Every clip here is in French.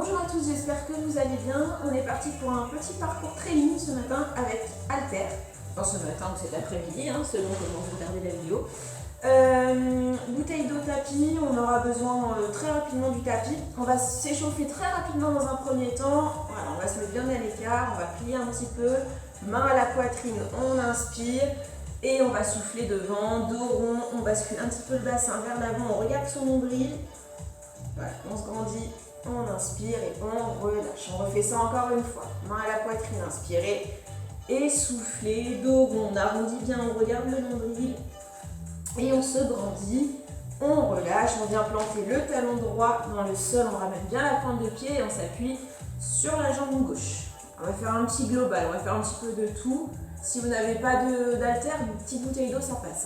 Bonjour à tous, j'espère que vous allez bien. On est parti pour un petit parcours training ce matin avec haltères. Enfin ce matin ou cet après-midi, selon comment vous regardez la vidéo. Bouteille d'eau, tapis, on aura besoin très rapidement du tapis. On va s'échauffer très rapidement dans un premier temps. Voilà, on va se mettre bien à l'écart, on va plier un petit peu. Main à la poitrine, on inspire. Et on va souffler devant, dos rond, on bascule un petit peu le bassin vers l'avant, on regarde son nombril. Voilà, on se grandit. On inspire et on relâche. On refait ça encore une fois. Main à la poitrine, inspirez et soufflez. Dos rond, on arrondit bien, on regarde le nombril et on se grandit. On relâche, on vient planter le talon droit dans le sol, on ramène bien la pointe de pied et on s'appuie sur la jambe gauche. On va faire un petit global, on va faire un petit peu de tout. Si vous n'avez pas d'haltère, une petite bouteille d'eau, ça passe.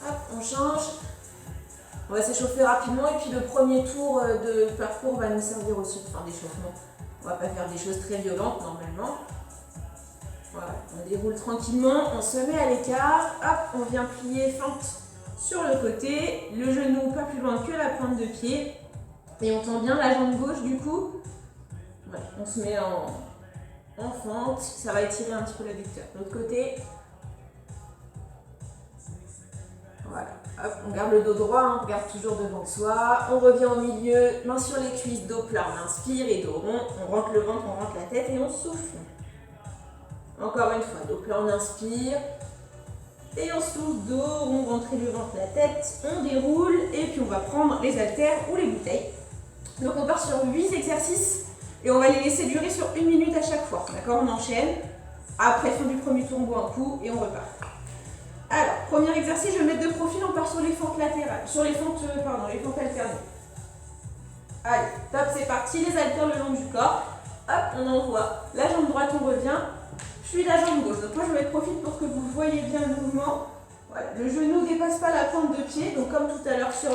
Hop, on change. On va s'échauffer rapidement et puis le premier tour de parcours va nous servir aussi pour faire d'échauffement. On va pas faire des choses très violentes normalement. Voilà, on déroule tranquillement, on se met à l'écart, hop, on vient plier fente sur le côté, le genou pas plus loin que la pointe de pied et on tend bien la jambe gauche du coup. Voilà, on se met en fente, ça va étirer un petit peu l'adducteur. De l'autre côté. Voilà, hop, on garde le dos droit, on regarde toujours devant soi, on revient au milieu, main sur les cuisses, dos plat, on inspire et dos rond, on rentre le ventre, on rentre la tête et on souffle. Encore une fois, dos plat, on inspire et on souffle, dos rond, rentrer le ventre, la tête, on déroule et puis on va prendre les haltères ou les bouteilles. Donc on part sur 8 exercices et on va les laisser durer sur 1 minute à chaque fois, d'accord? On enchaîne, après fin du premier tour, on boit un coup et on repart. Alors, premier exercice, je vais mettre de profil, on part sur les fentes latérales, sur les fentes alternées. Allez, top, c'est parti, les haltères le long du corps. Hop, on envoie la jambe droite, on revient, puis la jambe gauche. Donc moi, je vais mettre profil pour que vous voyez bien le mouvement. Voilà, le genou ne dépasse pas la pointe de pied, donc comme tout à l'heure sur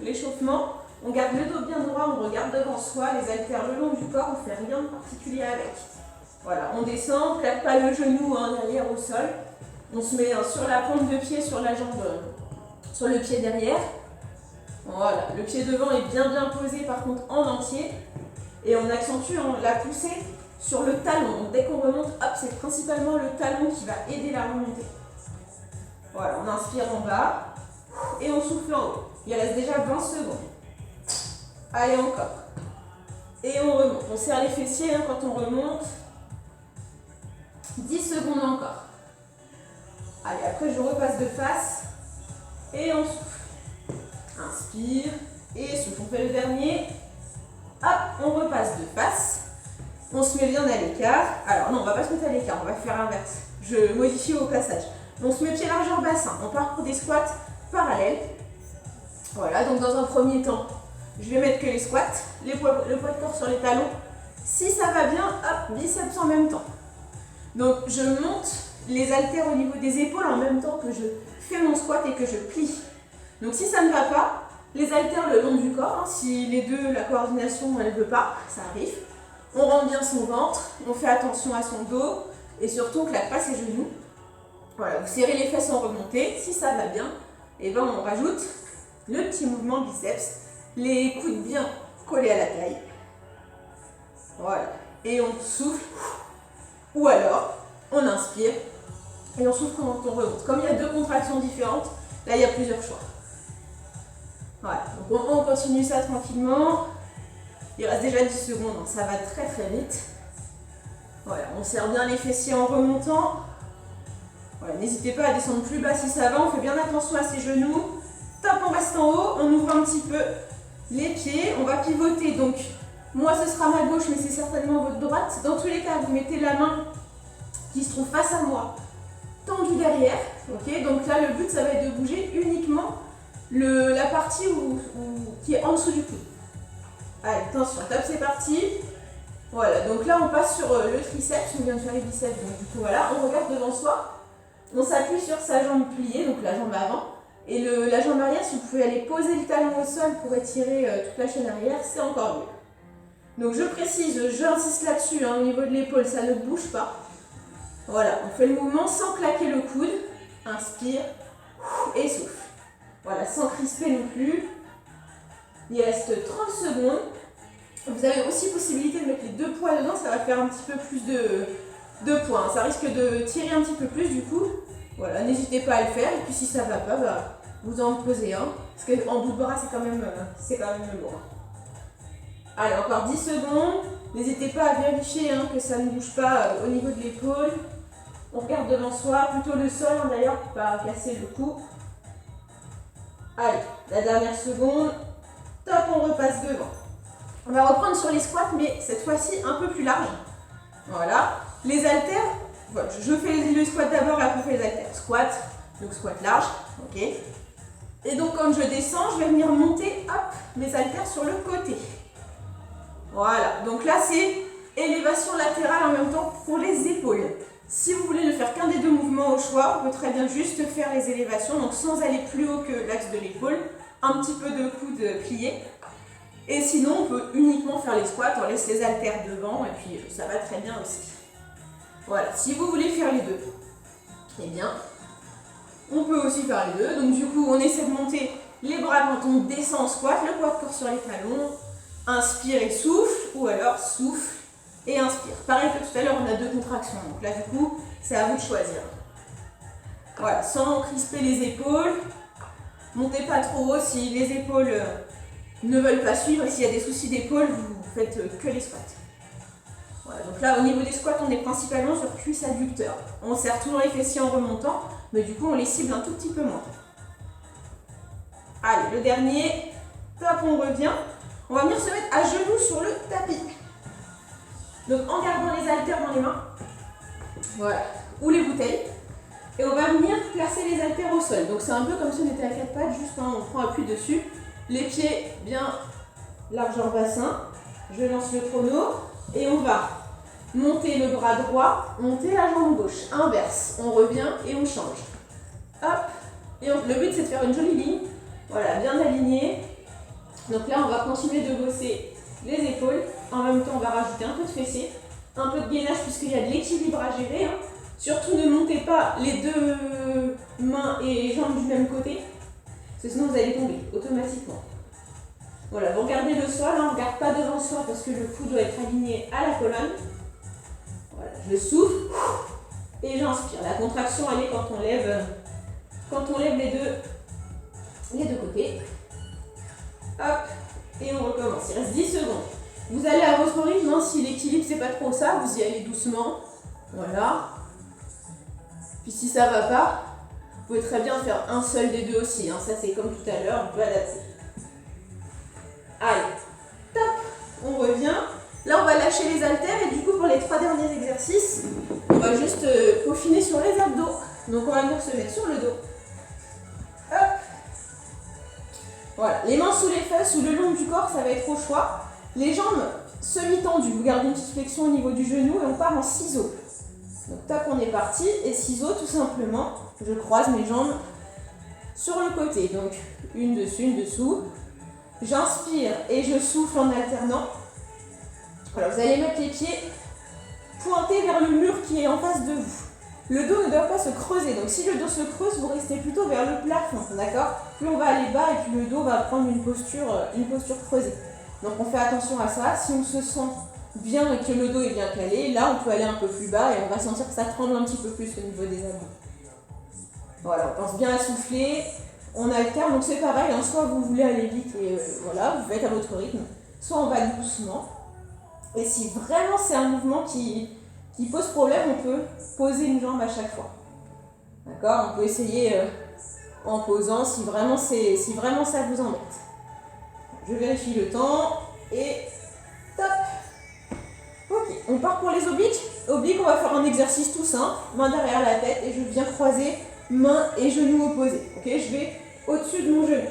l'échauffement, on garde le dos bien droit, on regarde devant soi, les haltères le long du corps, on ne fait rien de particulier avec. Voilà, on descend, on plaque pas le genou derrière au sol. On se met sur la pointe de pied, sur la jambe, sur le pied derrière. Voilà, le pied devant est bien posé par contre en entier. Et on accentue la poussée sur le talon. Donc dès qu'on remonte, hop, c'est principalement le talon qui va aider la remontée. Voilà, on inspire en bas et on souffle en haut. Il reste déjà 20 secondes. Allez, encore. Et on remonte. On serre les fessiers quand on remonte. 10 secondes encore. Allez, après je repasse de face et on souffle. Inspire et souffle. On fait le dernier. Hop, on repasse de face. On se met bien à l'écart. Alors non, on va pas se mettre à l'écart, on va faire l'inverse. Je modifie au passage. On se met pied largeur bassin. On part pour des squats parallèles. Voilà, donc dans un premier temps, je vais mettre que les squats, le poids de corps sur les talons. Si ça va bien, hop, biceps en même temps. Donc je monte les haltères au niveau des épaules en même temps que je fais mon squat et que je plie. Donc si ça ne va pas, les haltères le long du corps, si les deux, la coordination elle ne veut pas, ça arrive. On rentre bien son ventre, on fait attention à son dos et surtout on ne claque pas ses genoux. Voilà, vous serrez les fesses en remontée, si ça va bien, et ben on rajoute le petit mouvement biceps, les coudes bien collés à la taille. Voilà, et on souffle, ou alors on inspire et on souffle quand on remonte. Comme il y a deux contractions différentes, là il y a plusieurs choix. Voilà, donc on continue ça tranquillement. Il reste déjà 10 secondes, donc ça va très vite. Voilà, on serre bien les fessiers en remontant. Voilà, n'hésitez pas à descendre plus bas si ça va, on fait bien attention à ses genoux. Top, on reste en haut, on ouvre un petit peu les pieds, on va pivoter. Donc, moi ce sera ma gauche, mais c'est certainement votre droite. Dans tous les cas, vous mettez la main qui se trouve face à moi, tendue derrière. Ok, donc là, le but, ça va être de bouger uniquement la partie qui est en dessous du coude. Allez, attention, top, c'est parti. Voilà, donc là, on passe sur le triceps, on vient de faire les biceps, donc du coup, voilà, on regarde devant soi. On s'appuie sur sa jambe pliée, donc la jambe avant. Et la jambe arrière, si vous pouvez aller poser le talon au sol pour étirer toute la chaîne arrière, c'est encore mieux. Donc je précise, j'insiste là-dessus, au niveau de l'épaule, ça ne bouge pas. Voilà, on fait le mouvement sans claquer le coude. Inspire et souffle. Voilà, sans crisper non plus. Il reste 30 secondes. Vous avez aussi possibilité de mettre les 2 poids dedans, ça va faire un petit peu plus de poids. Ça risque de tirer un petit peu plus du coup. Voilà, n'hésitez pas à le faire. Et puis si ça ne va pas, bah, vous en posez un. Parce qu'en bout de bras, c'est quand même lourd. Allez, encore 10 secondes. N'hésitez pas à vérifier que ça ne bouge pas au niveau de l'épaule. On regarde devant soi, plutôt le sol d'ailleurs pour ne pas casser le cou. Allez, la dernière seconde. Top, on repasse devant. On va reprendre sur les squats, mais cette fois-ci un peu plus large. Voilà. Les haltères, voilà, je fais le squat d'abord et après on fait les haltères. Squat, donc squat large, ok. Et donc quand je descends, je vais venir monter, hop, mes haltères sur le côté. Voilà, donc là c'est élévation latérale en même temps pour les épaules. Si vous voulez ne faire qu'un des 2 mouvements au choix, on peut très bien juste faire les élévations, donc sans aller plus haut que l'axe de l'épaule, un petit peu de coude plié. Et sinon, on peut uniquement faire les squats, on laisse les haltères devant et puis ça va très bien aussi. Voilà, si vous voulez faire les 2, eh bien, on peut aussi faire les 2. Donc du coup, on essaie de monter les bras quand on descend en squat, le poids de corps sur les talons, inspire et souffle, ou alors souffle et inspire. Pareil que tout à l'heure, on a 2 contractions, donc là du coup, c'est à vous de choisir. Voilà, sans crisper les épaules, montez pas trop haut si les épaules ne veulent pas suivre, et s'il y a des soucis d'épaule, vous faites que les squats. Voilà, donc là au niveau des squats, on est principalement sur cuisse adducteur. On serre toujours les fessiers en remontant, mais du coup on les cible un tout petit peu moins. Allez, le dernier, top, on revient. On va venir se mettre à genoux sur le tapis. Donc en gardant les haltères dans les mains, voilà, ou les bouteilles. Et on va venir placer les haltères au sol. Donc c'est un peu comme si on était à 4 pattes, juste on prend appui dessus. Les pieds bien largeur bassin. Je lance le chrono et on va monter le bras droit, monter la jambe gauche. Inverse, on revient et on change. Hop, et le but c'est de faire une jolie ligne. Voilà, bien aligné. Donc là on va continuer de bosser les épaules. En même temps on va rajouter un peu de fessier, un peu de gainage puisqu'il y a de l'équilibre à gérer. Surtout ne montez pas les 2 mains et jambes du même côté, parce que sinon vous allez tomber automatiquement. Voilà, vous regardez le sol, on ne regarde pas devant soi parce que le cou doit être aligné à la colonne. Voilà, je souffle et j'inspire. La contraction elle est quand on lève les deux côtés. Hop, et on recommence. Il reste 10 secondes. Vous allez à votre rythme, si l'équilibre c'est pas trop ça, vous y allez doucement. Voilà. Puis si ça va pas, vous pouvez très bien faire un seul des 2 aussi. Ça c'est comme tout à l'heure, on peut adapter. Allez, top, on revient. Là on va lâcher les haltères et du coup pour les 3 derniers exercices, on va juste peaufiner sur les abdos. Donc on va venir se mettre sur le dos. Hop. Voilà, les mains sous les fesses ou le long du corps, ça va être au choix. Les jambes semi-tendues, vous gardez une petite flexion au niveau du genou et on part en ciseaux. Donc top, on est parti, et ciseaux tout simplement, je croise mes jambes sur le côté, donc une dessus, une dessous. J'inspire et je souffle en alternant. Alors vous allez mettre les pieds pointés vers le mur qui est en face de vous. Le dos ne doit pas se creuser, donc si le dos se creuse, vous restez plutôt vers le plafond, d'accord? Plus on va aller bas et puis le dos va prendre une posture creusée. Donc on fait attention à ça. Si on se sent bien et que le dos est bien calé, là on peut aller un peu plus bas et on va sentir que ça tremble un petit peu plus au niveau des abdos. Voilà, on pense bien à souffler, on alterne, donc c'est pareil, soit vous voulez aller vite et voilà, vous faites à votre rythme, soit on va doucement. Et si vraiment c'est un mouvement qui pose problème, on peut poser une jambe à chaque fois. D'accord? On peut essayer en posant si vraiment ça vous embête. Je vérifie le temps et top! Ok, on part pour les obliques. Obliques, on va faire un exercice tout simple, main derrière la tête et je viens croiser main et genoux opposés. Ok, je vais au-dessus de mon genou.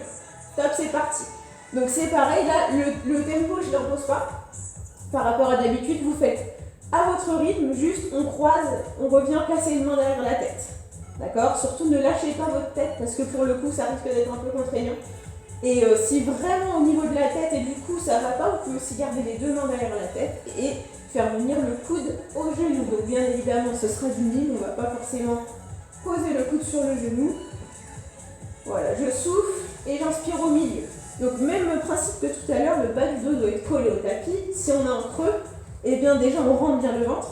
Top, c'est parti. Donc c'est pareil, là, le tempo, je ne le repose pas. Par rapport à d'habitude, vous faites à votre rythme, juste on croise, on revient placer une main derrière la tête. D'accord? Surtout ne lâchez pas votre tête parce que pour le coup, ça risque d'être un peu contraignant. Et si vraiment au niveau de la tête et du cou ça va pas, vous pouvez aussi garder les 2 mains derrière la tête et faire venir le coude au genou. Donc bien évidemment ce sera du mime, on ne va pas forcément poser le coude sur le genou. Voilà, je souffle et j'inspire au milieu. Donc même principe que tout à l'heure, le bas du dos doit être collé au tapis. Si on a un creux, eh bien déjà on rentre bien le ventre.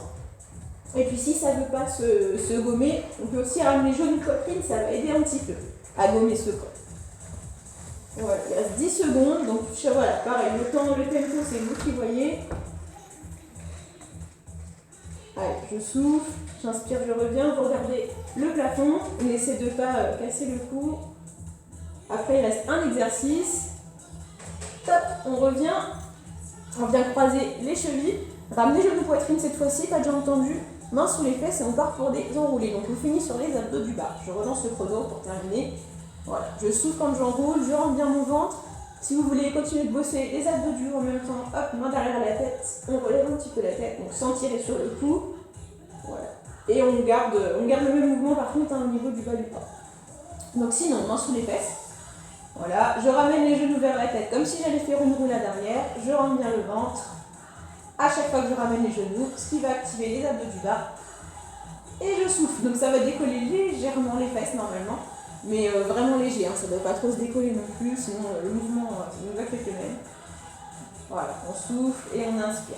Et puis si ça ne veut pas se gommer, on peut aussi ramener genoux poitrine, ça va aider un petit peu à gommer ce creux. Voilà, il reste 10 secondes, donc voilà, pareil, le tempo c'est vous qui voyez. Allez, je souffle, j'inspire, je reviens, vous regardez le plafond, on essaie de ne pas casser le cou. Après il reste un exercice. Top, on revient, on vient croiser les chevilles, ramenez genoux poitrine cette fois-ci, pas déjà entendu, main sous les fesses et on part pour des enroulés. Donc on finit sur les abdos du bas. Je relance le chrono pour terminer. Voilà, je souffle quand j'enroule, je rentre bien mon ventre. Si vous voulez continuer de bosser les abdos du haut en même temps, hop, main derrière la tête, on relève un petit peu la tête, donc sans tirer sur le cou. Voilà. Et on garde le même mouvement par contre au niveau du bas du corps. Donc sinon, main sous les fesses. Voilà, je ramène les genoux vers la tête comme si j'allais faire une roulade arrière. Je rentre bien le ventre. À chaque fois que je ramène les genoux, ce qui va activer les abdos du bas. Et je souffle. Donc ça va décoller légèrement les fesses normalement. Mais vraiment léger, hein, ça ne doit pas trop se décoller non plus, sinon le mouvement ne va que le même. Voilà, on souffle et on inspire.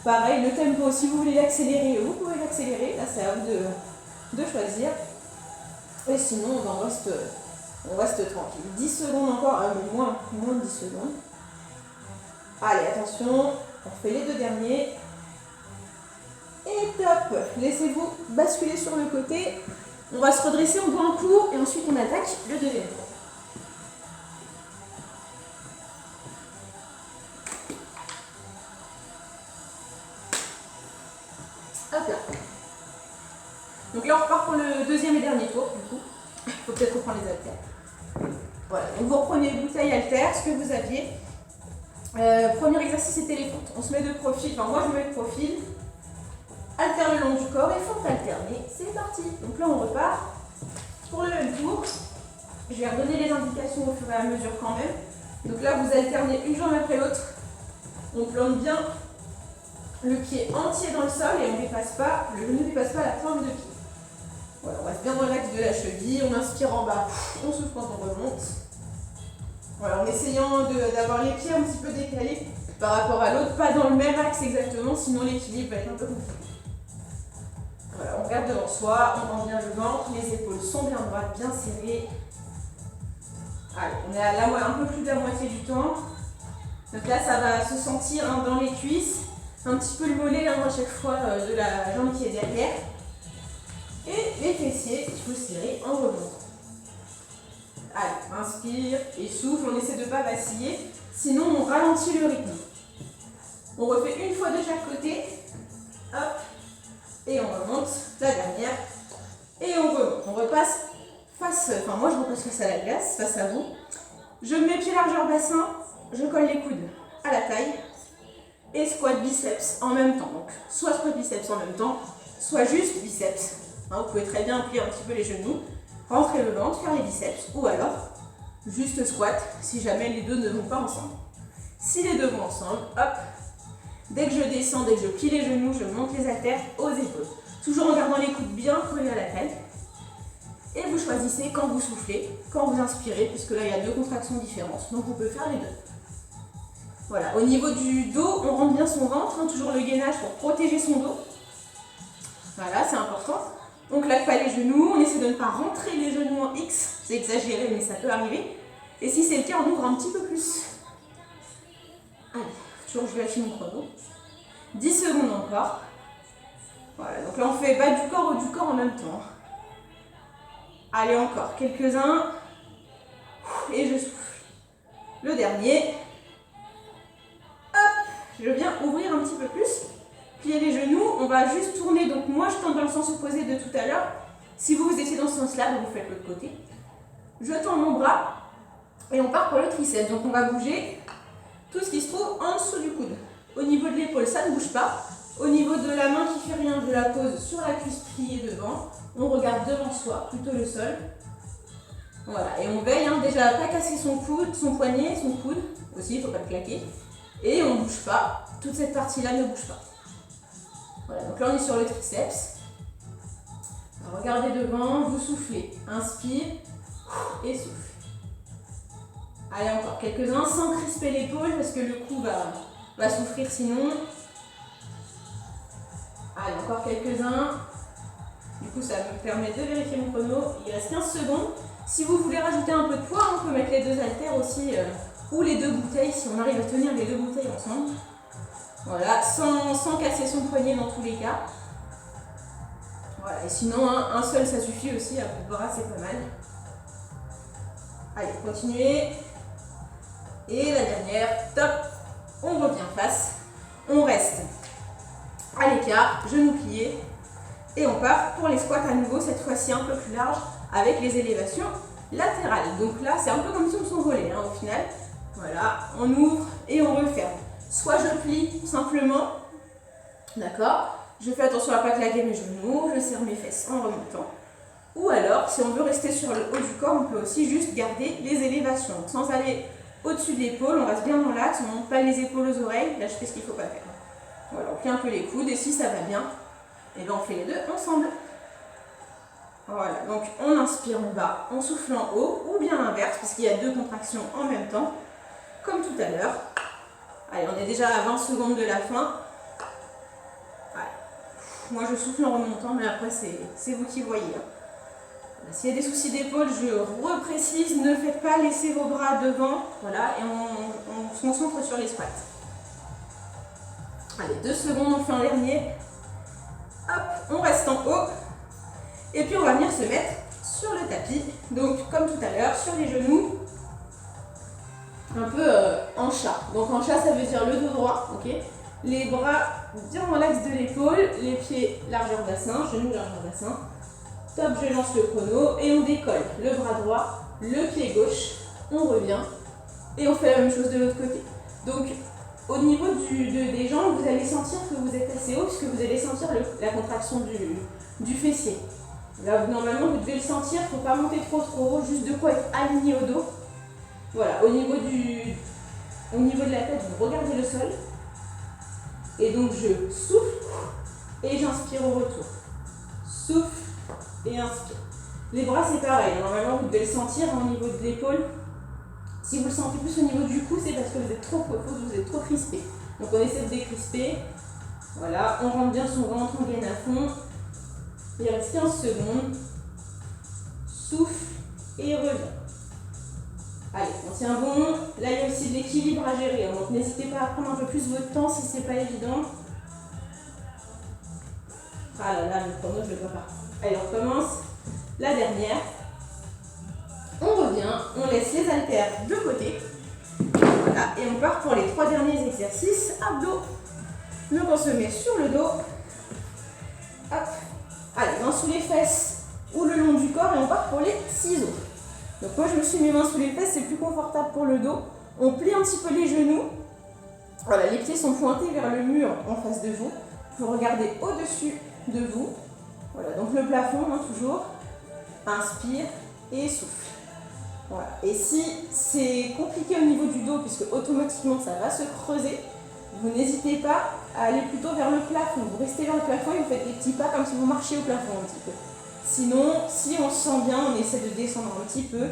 Pareil, le tempo, si vous voulez l'accélérer, vous pouvez l'accélérer, là c'est à vous de choisir. Et sinon, on reste tranquille. 10 secondes encore, moins de 10 secondes. Allez, attention, on fait les deux derniers. Et top, laissez-vous basculer sur le côté. On va se redresser, on doit un coup et ensuite on attaque le deuxième tour. Hop là. Donc là on repart pour le deuxième et dernier tour du coup. Il faut peut-être reprendre les haltères. Voilà, donc vous reprenez bouteille haltère, ce que vous aviez. Premier exercice c'était les fentes. On se met de profil, enfin moi je me mets de profil. Haltère le long du corps et fente alternée. C'est parti. Donc là on repart. Pour le même tour, je vais redonner les indications au fur et à mesure quand même. Donc là, vous alternez une jambe après l'autre. On plante bien le pied entier dans le sol et on dépasse pas, le genou ne dépasse pas la pointe de pied. Voilà, on reste bien dans l'axe de la cheville. On inspire en bas, on souffle quand on remonte. Voilà, en essayant d'avoir les pieds un petit peu décalés par rapport à l'autre, pas dans le même axe exactement, sinon l'équilibre va être un peu compliqué. Voilà, on regarde devant soi, on rend bien le ventre, les épaules sont bien droites, bien serrées. Allez, on est à un peu plus de la moitié du temps. Donc là, ça va se sentir dans les cuisses, un petit peu le mollet à chaque fois de la jambe qui est derrière. Et les fessiers, il faut serrer en remontant. Allez, inspire et souffle, on essaie de ne pas vaciller, sinon on ralentit le rythme. On refait une fois de chaque côté. Hop. Et on remonte, la dernière, et on remonte. On repasse moi je repasse face à la glace, face à vous. Je mets pied largeur bassin, je colle les coudes à la taille, et squat biceps en même temps. Donc soit squat biceps en même temps, soit juste biceps. Vous pouvez très bien plier un petit peu les genoux, rentrer le ventre, faire les biceps, ou alors juste squat, si jamais les deux ne vont pas ensemble. Si les deux vont ensemble, hop. Dès que je descends, dès que je plie les genoux, je monte les haltères aux épaules. Toujours en gardant les coudes bien collés à la taille. Et vous choisissez quand vous soufflez, quand vous inspirez, puisque là il y a deux contractions différentes. Donc on peut faire les deux. Voilà, au niveau du dos, on rentre bien son ventre, toujours le gainage pour protéger son dos. Voilà, c'est important. On claque pas les genoux, on essaie de ne pas rentrer les genoux en X. C'est exagéré, mais ça peut arriver. Et si c'est le cas, on ouvre un petit peu plus. Allez. Toujours je vérifie mon chrono. 10 secondes encore. Voilà, donc là on fait bas du corps, haut du corps en même temps. Allez, encore quelques-uns. Et je souffle. Le dernier. Hop, je viens ouvrir un petit peu plus. Plier les genoux, on va juste tourner. Donc moi je tends dans le sens opposé de tout à l'heure. Si vous étiez dans ce sens-là, vous faites l'autre côté. Je tends mon bras et on part pour le triceps. Donc on va bouger tout ce qui se trouve en dessous du coude. Au niveau de l'épaule, ça ne bouge pas. Au niveau de la main qui fait rien, je la pose sur la cuisse pliée devant. On regarde devant soi, plutôt le sol. Voilà, et on veille déjà à ne pas casser son coude, son poignet, son coude. Aussi, il ne faut pas le claquer. Et on ne bouge pas. Toute cette partie-là ne bouge pas. Voilà, donc là on est sur le triceps. Alors, regardez devant, vous soufflez. Inspire et souffle. Allez, encore quelques-uns sans crisper l'épaule parce que le cou va souffrir sinon. Allez, encore quelques-uns. Du coup, ça me permet de vérifier mon chrono. Il reste 15 secondes. Si vous voulez rajouter un peu de poids, on peut mettre les 2 haltères aussi, ou les 2 bouteilles, si on arrive à tenir les 2 bouteilles ensemble. Voilà, sans casser son poignet dans tous les cas. Voilà, et sinon, un seul, ça suffit aussi. À bout de bras, c'est pas mal. Allez, continuez. Et la dernière, top. On revient face. On reste à l'écart, genoux pliés. Et on part pour les squats à nouveau, cette fois-ci un peu plus large, avec les élévations latérales. Donc là, c'est un peu comme si on s'envolait au final. Voilà, on ouvre et on referme. Soit je plie simplement, d'accord, je fais attention à ne pas claquer mes genoux, je serre mes fesses en remontant. Ou alors, si on veut rester sur le haut du corps, on peut aussi juste garder les élévations. Donc, sans aller au-dessus de l'épaule, on reste bien dans l'axe, on ne monte pas les épaules aux oreilles. Là, je fais ce qu'il ne faut pas faire. Voilà, on plie un peu les coudes et si ça va bien, et bien on fait les deux ensemble. Voilà, donc on inspire en bas, on souffle en haut, ou bien l'inverse, parce qu'il y a 2 contractions en même temps, comme tout à l'heure. Allez, on est déjà à 20 secondes de la fin. Allez. Moi je souffle en remontant, mais après c'est vous qui voyez. S'il y a des soucis d'épaule, je reprécise, ne faites pas laisser vos bras devant. Voilà, et on se concentre sur les squats. Allez, 2 secondes, on fait un dernier. Hop, on reste en haut. Et puis on va venir se mettre sur le tapis. Donc comme tout à l'heure, sur les genoux. Un peu en chat. Donc en chat, ça veut dire le dos droit, ok. Les bras bien dans l'axe de l'épaule, les pieds largeur bassin, genoux largeur bassin. Top, je lance le chrono et on décolle. Le bras droit, le pied gauche, on revient. Et on fait la même chose de l'autre côté. Donc au niveau des jambes, vous allez sentir que vous êtes assez haut, puisque vous allez sentir la contraction du fessier. Là, normalement, vous devez le sentir, il ne faut pas monter trop haut, juste de quoi être aligné au dos. Voilà, au niveau de la tête, vous regardez le sol. Et donc, je souffle et j'inspire au retour. Souffle et inspire. Les bras, c'est pareil. Normalement, vous devez le sentir au niveau de l'épaule. Si vous le sentez plus au niveau du cou, c'est parce que vous êtes trop crispé. Donc, on essaie de décrisper. Voilà, on rentre bien son ventre, on gaine à fond. Il reste 15 secondes. Souffle et revient. Allez, on tient bon. Là, il y a aussi de l'équilibre à gérer. Donc, n'hésitez pas à prendre un peu plus votre temps si c'est pas évident. Ah là là, le chrono, je le vois pas. Allez, on recommence. La dernière. On revient, on laisse les haltères de côté. Voilà, et on part pour les 3 derniers exercices. Abdos. Donc, on se met sur le dos. Hop. Allez, mains sous les fesses ou le long du corps et on part pour les ciseaux. Donc moi je me suis mis mains sous les fesses, c'est plus confortable pour le dos. On plie un petit peu les genoux. Voilà, les pieds sont pointés vers le mur en face de vous. Vous regardez au-dessus de vous. Voilà, donc le plafond, toujours. Inspire et souffle. Voilà. Et si c'est compliqué au niveau du dos, puisque automatiquement ça va se creuser, vous n'hésitez pas à aller plutôt vers le plafond. Vous restez vers le plafond et vous faites des petits pas comme si vous marchiez au plafond un petit peu. Sinon, si on se sent bien, on essaie de descendre un petit peu,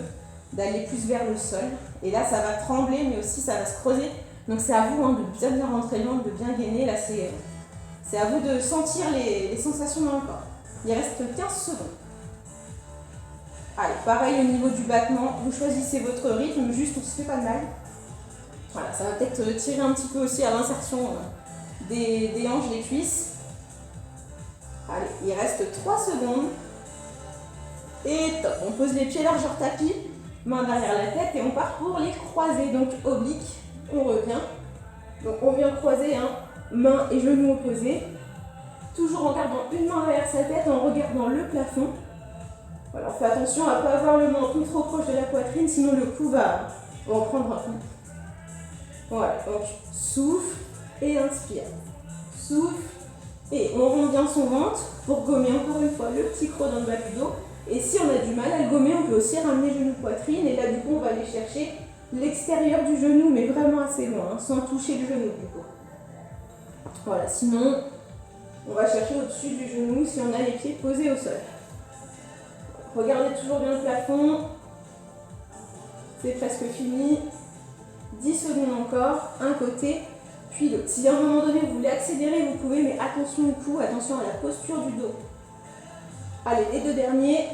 d'aller plus vers le sol. Et là, ça va trembler, mais aussi ça va se creuser. Donc c'est à vous de bien rentrer le ventre, de bien gainer. Là, c'est à vous de sentir les sensations dans le corps. Il reste 15 secondes. Allez, pareil au niveau du battement, vous choisissez votre rythme, juste on ne se fait pas de mal. Voilà, ça va peut-être tirer un petit peu aussi à l'insertion des hanches, des cuisses. Allez, il reste 3 secondes. Et top, on pose les pieds largeur tapis, main derrière la tête et on part pour les croisés. Donc oblique, on revient. Donc on vient croiser, main et genoux opposés. Toujours en gardant une main derrière sa tête, en regardant le plafond. Voilà, on fait attention à ne pas avoir le menton trop proche de la poitrine, sinon le cou va en prendre un coup. Voilà, donc souffle et inspire. Souffle et on rend bien son ventre pour gommer encore une fois le petit creux dans le bas du dos. Et si on a du mal à le gommer, on peut aussi ramener genou poitrine et là du coup on va aller chercher l'extérieur du genou, mais vraiment assez loin, sans toucher le genou du coup. Voilà, sinon on va chercher au-dessus du genou si on a les pieds posés au sol. Regardez toujours bien le plafond. C'est presque fini. 10 secondes encore, un côté, puis l'autre. Si à un moment donné vous voulez accélérer, vous pouvez, mais attention au cou, attention à la posture du dos. Allez, les deux derniers.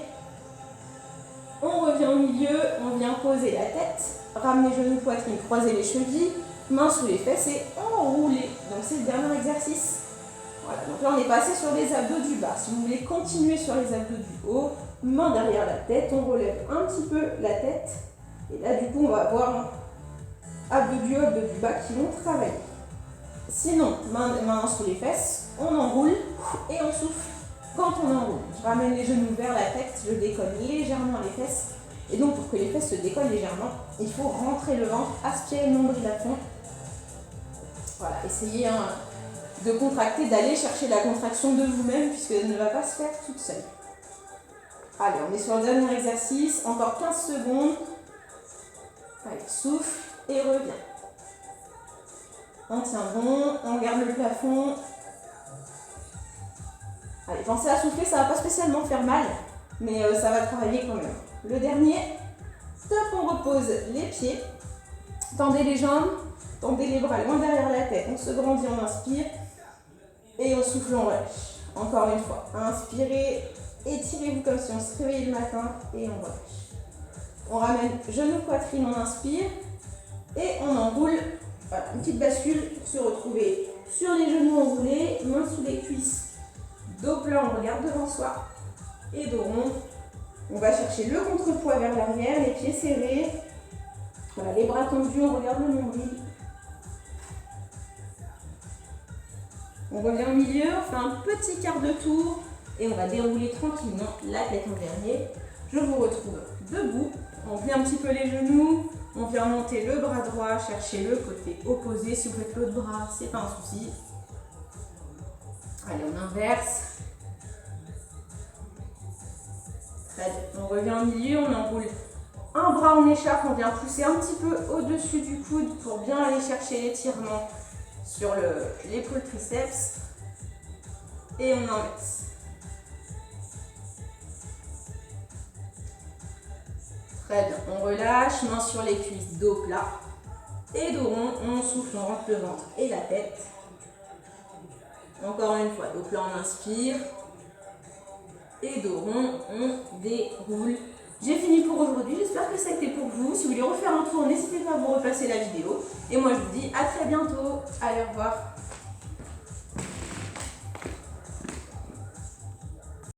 On revient au milieu, on vient poser la tête, ramener genoux, poitrine, croiser les chevilles, mains sous les fesses et enrouler. Donc c'est le dernier exercice. Voilà, donc là on est passé sur les abdos du bas. Si vous voulez continuer sur les abdos du haut, main derrière la tête, on relève un petit peu la tête. Et là du coup on va avoir abdos du haut, abdos du bas qui vont travailler. Sinon, main sous les fesses, on enroule et on souffle quand on enroule. Je ramène les genoux vers la tête, je décolle légèrement les fesses. Et donc pour que les fesses se décollent légèrement, il faut rentrer le ventre, aspirer le nombril à fond. Voilà, essayez de contracter, d'aller chercher la contraction de vous-même puisqu'elle ne va pas se faire toute seule. Allez, on est sur le dernier exercice, encore 15 secondes. Allez, souffle et reviens. On tient bon, on garde le plafond. Allez, pensez à souffler, ça ne va pas spécialement faire mal, mais ça va travailler quand même. Le dernier, top, on repose les pieds, tendez les jambes, tendez les bras loin derrière la tête, on se grandit, on inspire, et on souffle, on relâche. Encore une fois, inspirez, étirez-vous comme si on se réveillait le matin, et on relâche. On ramène genou, poitrine, on inspire, et on enroule. Voilà, une petite bascule pour se retrouver sur les genoux enroulés, mains sous les cuisses. Dos plat, on regarde devant soi et dos rond. On va chercher le contrepoids vers l'arrière, les pieds serrés. Voilà, les bras tendus, on regarde le nombril. On revient au milieu, on fait un petit quart de tour et on va dérouler tranquillement la tête en dernier. Je vous retrouve debout. On plie un petit peu les genoux, on vient monter le bras droit, chercher le côté opposé. Si vous faites l'autre bras, c'est pas un souci. Allez, on inverse. Très bien. On revient au milieu, on enroule un bras en écharpe, on vient pousser un petit peu au-dessus du coude pour bien aller chercher l'étirement sur l'épaule triceps. Et on inverse. Très bien. On relâche, main sur les cuisses, dos plat. Et dos rond, on souffle, on rentre le ventre et la tête. Encore une fois, dos plat, on inspire. Et dos rond, on déroule. J'ai fini pour aujourd'hui, j'espère que ça a été pour vous. Si vous voulez refaire un tour, n'hésitez pas à vous repasser la vidéo. Et moi, je vous dis à très bientôt. Allez, au revoir.